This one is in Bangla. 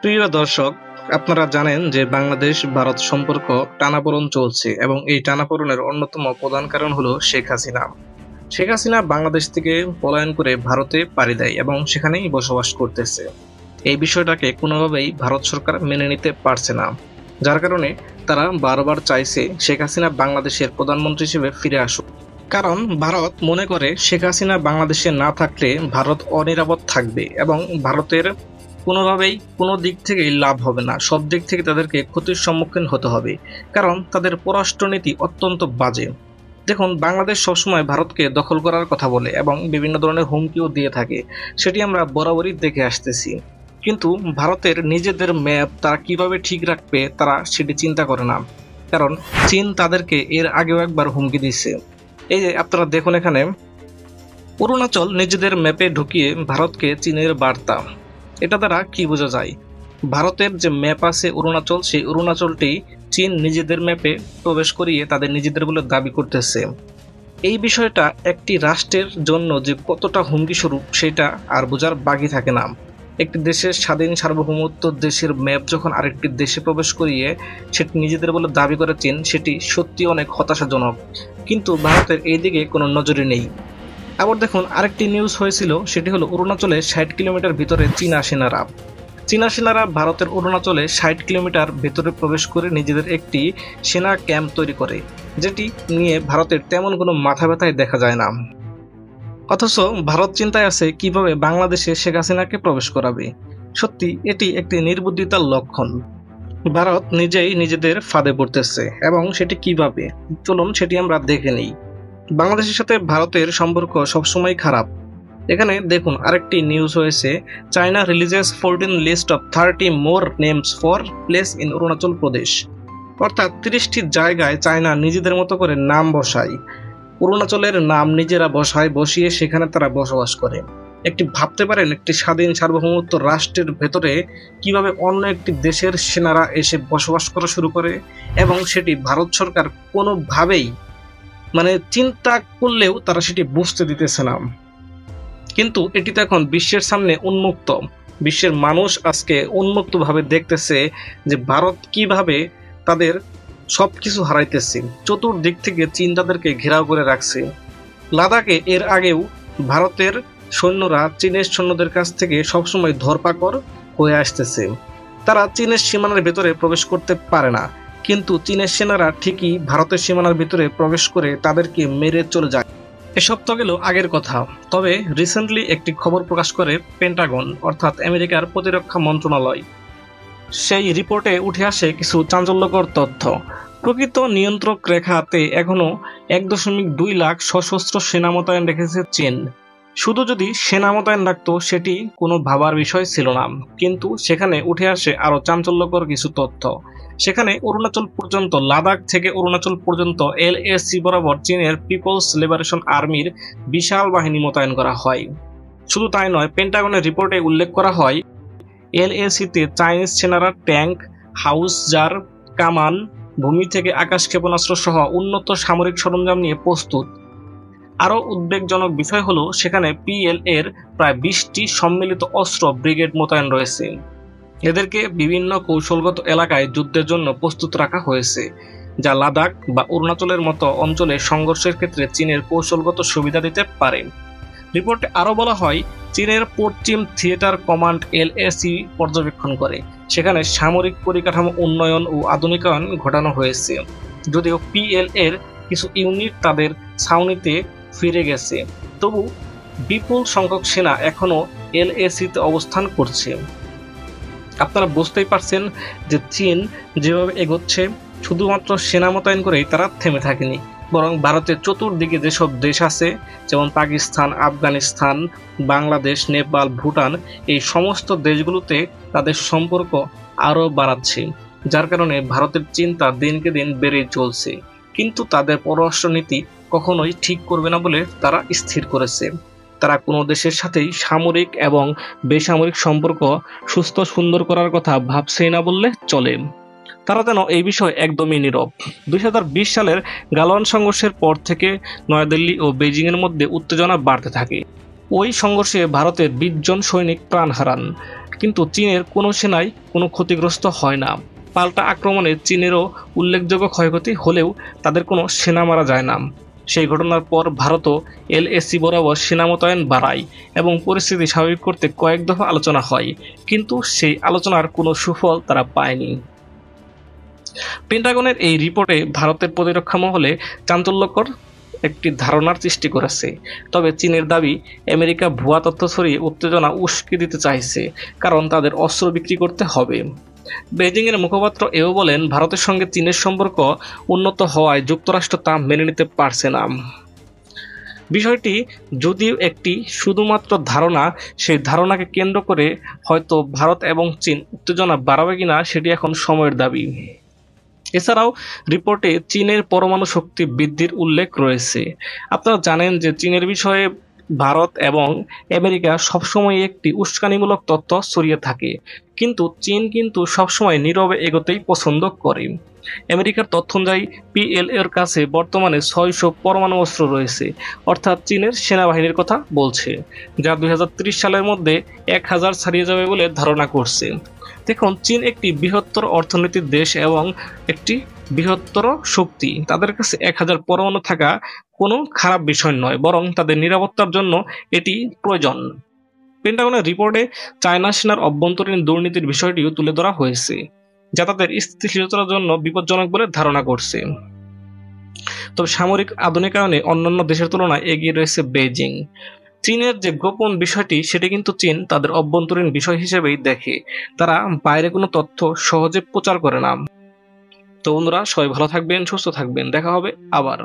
প্রিয় দর্শক, আপনারা জানেন যে বাংলাদেশ ভারত সম্পর্ক টানাপোড়েন চলছে এবং এই টানাপোড়েনের অন্যতম প্রধান কারণ হলো শেখ হাসিনা। শেখ হাসিনা বাংলাদেশ থেকে পলায়ন করে ভারতে পাড়ি দেয় এবং সেখানেই বসবাস করতেছে। এই বিষয়টাকে কোনোভাবেই ভারত সরকার মেনে নিতে পারছে না, যার কারণে তারা বারবার চাইছে শেখ হাসিনা বাংলাদেশের প্রধানমন্ত্রী হিসেবে ফিরে আসুক। কারণ ভারত মনে করে শেখ হাসিনা বাংলাদেশে না থাকলে ভারত অনিরাপদ থাকবে এবং ভারতের কোনোভাবেই কোনো দিক থেকেই লাভ হবে না, সব দিক থেকে তাদেরকে ক্ষতির সম্মুখীন হতে হবে, কারণ তাদের পররাষ্ট্রনীতি অত্যন্ত বাজে। দেখুন, বাংলাদেশ সবসময় ভারতকে দখল করার কথা বলে এবং বিভিন্ন ধরনের হুমকিও দিয়ে থাকে, সেটি আমরা বরাবরই দেখে আসতেছি। কিন্তু ভারতের নিজেদের ম্যাপ তারা কিভাবে ঠিক রাখবে তারা সেটি চিন্তা করে না, কারণ চীন তাদেরকে এর আগেও একবার হুমকি দিচ্ছে। এই যে আপনারা দেখুন, এখানে অরুণাচল নিজেদের ম্যাপে ঢুকিয়ে ভারতকে চীনের বার্তা। এটা দ্বারা কি বোঝা যায়? ভারতের যে ম্যাপ আছে অরুণাচল, সেই অরুণাচলটি চীন নিজেদের ম্যাপে প্রবেশ করিয়ে তাদের নিজেদের বলে দাবি করতেছে। এই বিষয়টা একটি রাষ্ট্রের জন্য যে কতটা হুমকি স্বরূপ সেটা আর বোঝার বাকি থাকে না। একটি দেশের স্বাধীন সার্বভৌমত্ব দেশের ম্যাপ যখন আরেকটি দেশে প্রবেশ করিয়ে সেটি নিজেদের বলে দাবি করে চীন, সেটি সত্যি অনেক হতাশাজনক। কিন্তু ভারতের এই দিকে কোনো নজরই নেই। আবার দেখুন, আরেকটি নিউজ হয়েছিল, সেটি হলো অরুণাচলে 60 কিলোমিটার ভিতরে চীনা সেনারা ভারতের অরুণাচলে 60 কিলোমিটার ভেতরে প্রবেশ করে নিজেদের একটি সেনা ক্যাম্প তৈরি করে, যেটি নিয়ে ভারতের তেমন কোনো মাথা ব্যথাই দেখা যায় না। অথচ ভারত চিন্তায় আছে কিভাবে বাংলাদেশে শেখ হাসিনাকে প্রবেশ করাবে। সত্যি এটি একটি নির্বুদ্ধিতার লক্ষণ। ভারত নিজেই নিজেদের ফাঁদে পড়তেছে এবং সেটি কিভাবে, চলুন সেটি আমরা দেখে নিই। বাংলাদেশের সাথে ভারতের সম্পর্ক সবসময় খারাপ। এখানে দেখুন, আরেকটি নিউজ হয়েছে, China releases 14 list of 30 more names for place in Arunachal Pradesh. অর্থাৎ 30টি জায়গায় চায়না নিজেদের মতো করে নাম বসায়, অরুণাচলের নাম নিজেরা বসিয়ে সেখানে তারা বসবাস করে। একটি ভাবতে পারেন, একটি স্বাধীন সার্বভৌমত্ব রাষ্ট্রের ভেতরে কিভাবে অন্য একটি দেশের সেনারা এসে বসবাস করা শুরু করে, এবং সেটি ভারত সরকার কোনোভাবেই চিন্তা করলেও তারা সেটি বুঝতে দিতেছে না। কিন্তু এটি তো এখন বিশ্বের সামনে উন্মুক্ত। বিশ্বের মানুষ আজকে উন্মুক্তভাবে দেখতেছে যে ভারত কিভাবে তাদের সবকিছু হারাইতেছে। চতুর্দিক থেকে চীন তাদেরকে ঘেরাও করে রাখছে। লাদাখে এর আগেও ভারতের সৈন্যরা চীনের সৈন্যদের কাছ থেকে সবসময় ধরপাকড় হয়ে আসতেছে। তারা চীনের সীমানার ভেতরে প্রবেশ করতে পারে না, কিন্তু চীনের সেনারা ঠিকই ভারতের সীমানার ভিতরে প্রবেশ করে তাদেরকে মেরে চলে যায়। এসব তো গেল আগের কথা। তবে রিসেন্টলি একটি খবর প্রকাশ করে পেন্টাগন, অর্থাৎ আমেরিকার প্রতিরক্ষা মন্ত্রণালয়। সেই রিপোর্টে উঠে আসে কিছু চাঞ্চল্যকর তথ্য। প্রকৃত নিয়ন্ত্রক রেখাতে এখনো 1.2 লাখ সশস্ত্র সেনা মোতায়েন রেখেছে চীন। শুধু যদি সেনা মোতায়েন রাখতো সেটি কোনো ভাবার বিষয় ছিল না, কিন্তু সেখানে উঠে আসে আরো চাঞ্চল্যকর কিছু তথ্য। সেখানে অরুণাচল পর্যন্ত, লাদাখ থেকে অরুণাচল পর্যন্ত LAC বরাবর চীনের পিপলস লিবারেশন আর্মির বিশাল বাহিনী মোতায়েন করা হয়। শুধু তাই নয়, পেন্টাগনের রিপোর্টে উল্লেখ করা হয় LAC-তে চাইনিজ সেনারা ট্যাঙ্ক, হাউসজার, কামান, ভূমি থেকে আকাশ ক্ষেপণাস্ত্র সহ উন্নত সামরিক সরঞ্জাম নিয়ে প্রস্তুত। আরও উদ্বেগজনক বিষয় হলো, সেখানে PLA-র প্রায় 20টি সম্মিলিত অস্ত্র ব্রিগেড মোতায়েন রয়েছে। এদেরকে বিভিন্ন কৌশলগত এলাকায় যুদ্ধের জন্য প্রস্তুত রাখা হয়েছে, যা লাদাখ বা অরুণাচলের মতো অঞ্চলে সংঘর্ষের ক্ষেত্রে চীনের কৌশলগত সুবিধা দিতে পারে। রিপোর্টে আরও বলা হয়, চীনের পশ্চিম থিয়েটার কমান্ড LAC পর্যবেক্ষণ করে। সেখানে সামরিক পরিকাঠামো উন্নয়ন ও আধুনিকায়ন ঘটানো হয়েছে। যদিও PLA-র কিছু ইউনিট তাদের ছাউনিতে ফিরে গেছে, তবু বিপুল সংখ্যক সেনা এখনও LAC-তে অবস্থান করছে। আপনারা বুঝতেই পারছেন যে চীন যেভাবে এগোচ্ছে, শুধুমাত্র সেনা মোতায়েন করেই তারা থেমে থাকেনি, বরং ভারতের চতুর্দিকে যেসব দেশ আছে, যেমন পাকিস্তান, আফগানিস্তান, বাংলাদেশ, নেপাল, ভুটান, এই সমস্ত দেশগুলোতে তাদের সম্পর্ক আরও বাড়াচ্ছে, যার কারণে ভারতের চিন্তা দিনকে দিন বেড়েই চলছে। কিন্তু তাদের পররাষ্ট্রনীতি কখনোই ঠিক করবে না বলে তারা স্থির করেছে। তারা কোনো দেশের সাথেই সামরিক এবং বেসামরিক সম্পর্ক সুস্থ সুন্দর করার কথা ভাবছেই না বললে চলে। তারা যেন এই বিষয়ে একদমই নীরব। 2020 সালের গালওয়ান সংঘর্ষের পর থেকে নয়াদিল্লি ও বেজিংয়ের মধ্যে উত্তেজনা বাড়তে থাকে। ওই সংঘর্ষে ভারতের 20 জন সৈনিক প্রাণ হারান। কিন্তু চীনের কোনো সেনাই কোনো ক্ষতিগ্রস্ত হয় না। পাল্টা আক্রমণে চীনেরও উল্লেখযোগ্য ক্ষয়ক্ষতি হলেও তাদের কোনো সেনা মারা যায় না। সেই ঘটনার পর ভারতও এলএসি বরাবর সেনা মোতায়েন বাড়ায় এবং পরিস্থিতি স্বাভাবিক করতে কয়েক দফা আলোচনা হয়, কিন্তু সেই আলোচনার কোনো সুফল তারা পায়নি। পেন্টাগনের এই রিপোর্টে ভারতের প্রতিরক্ষা মহলে চাঞ্চল্যকর একটি ধারণার সৃষ্টি করেছে। তবে চীনের দাবি আমেরিকা ভুয়া তথ্য ছড়িয়ে উত্তেজনা উস্কে দিতে চাইছে, কারণ তাদের অস্ত্র বিক্রি করতে হবে। বেজিংয়ের মুখপাত্র এও বলেন, ভারতের সঙ্গে চীনের সম্পর্ক উন্নত হওয়ায় যুক্তরাষ্ট্র তা মেনে নিতে পারছে না। বিষয়টি যদিও একটি শুধুমাত্র ধারণা, সেই ধারণাকে কেন্দ্র করে হয়তো ভারত এবং চীন উত্তেজনা বাড়াবে কিনা সেটি এখন সময়ের দাবি। এছাড়াও রিপোর্টে চীনের পরমাণু শক্তি বৃদ্ধির উল্লেখ রয়েছে। আপনারা জানেন যে চীনের বিষয়ে ভারত এবং আমেরিকা সবসময় একটি উস্কানিমূলক তথ্য ছড়িয়ে থাকে, কিন্তু চীন কিন্তু সবসময় নীরবে এগোতেই পছন্দ করে। আমেরিকার তথ্য অনুযায়ী পিএলএর কাছে বর্তমানে 600 পরমাণু অস্ত্র রয়েছে, অর্থাৎ চীনের সেনাবাহিনীর কথা বলছে, যা 2030 সালের মধ্যে 1000 ছাড়িয়ে যাবে বলে ধারণা করছে। দেখুন, চীন একটি বৃহত্তর অর্থনীতির দেশ এবং একটি বৃহত্তর শক্তি। তাদের কাছে 1000 পরমাণু থাকা কোনো খারাপ বিষয় নয়, বরং তাদের নিরাপত্তার জন্য এটি প্রয়োজন। পেন্টাগনের রিপোর্টে চায়না সেনার অভ্যন্তরীণ দুর্নীতির বিষয়টিও তুলে ধরা হয়েছে, যা তাদের স্থিতিশীলতার জন্য বিপজ্জনক বলে ধারণা করছে। তবে সামরিক আধুনিকায়নে অন্যান্য দেশের তুলনায় এগিয়ে রয়েছে বেইজিং। চীনের যে গোপন বিষয়টি, সেটি কিন্তু চীন তাদের অভ্যন্তরীণ বিষয় হিসেবেই দেখে। তারা বাইরে কোনো তথ্য সহজে প্রচার করে না। তো বন্ধুরা, সবাই ভালো থাকবেন, সুস্থ থাকবেন, দেখা হবে আবার।